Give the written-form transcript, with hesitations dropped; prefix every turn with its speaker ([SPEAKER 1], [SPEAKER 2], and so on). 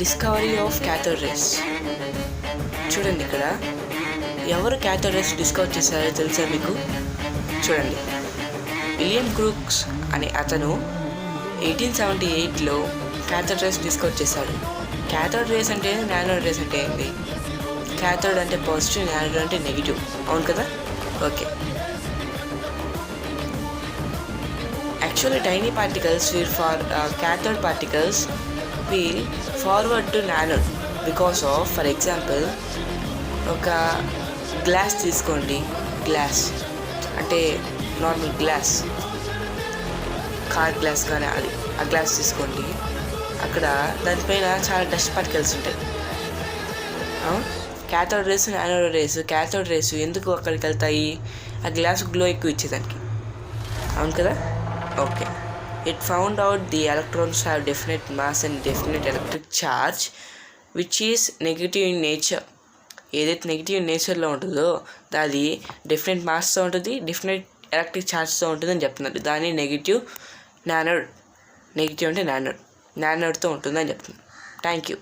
[SPEAKER 1] Discovery of cathode race. చూడండి, ఇక్కడ ఎవరు క్యాథోడ్ రేస్ డిస్కవర్ చేశారో తెలుసా మీకు? చూడండి, విలియం క్రూక్స్ అనే అతను 1878లో క్యాథోడ్ రేస్ డిస్కవర్ చేశాడు. క్యాథోడ్ రేస్ అంటే నానోడ్ రేస్ అంటే ఏంటి? క్యాథోడ్ అంటే పాజిటివ్, నానోడ్ అంటే నెగిటివ్, అవును కదా? Okay. Actually, tiny particles cathode particles will forward to anode because of, for example, ఒక గ్లాస్ తీసుకోండి. గ్లాస్ అంటే నార్మల్ గ్లాస్, కార్ గ్లాస్ కానీ అది ఆ గ్లాస్ తీసుకోండి. అక్కడ దానిపైన చాలా డస్ట్ పార్టికల్స్ ఉంటాయి. Cathode race, anode race. Cathode race ఎందుకు అక్కడికి వెళ్తాయి? ఆ గ్లాస్ గ్లో ఎక్కువ ఇచ్చేదానికి, అవును కదా? Okay. It found out the electrons have definite mass and definite electric charge which is negative in nature. ఏదైతే నెగిటివ్ నేచర్లో ఉంటుందో అది డెఫినెట్ మాస్తో ఉంటుంది, డెఫినెట్ ఎలక్ట్రిక్ ఛార్జ్తో ఉంటుంది అని చెప్తున్నారు. దాన్ని నెగిటివ్ నానోడ్. నెగిటివ్ అంటే నానోడ్తో ఉంటుందని చెప్తున్నారు. Thank you.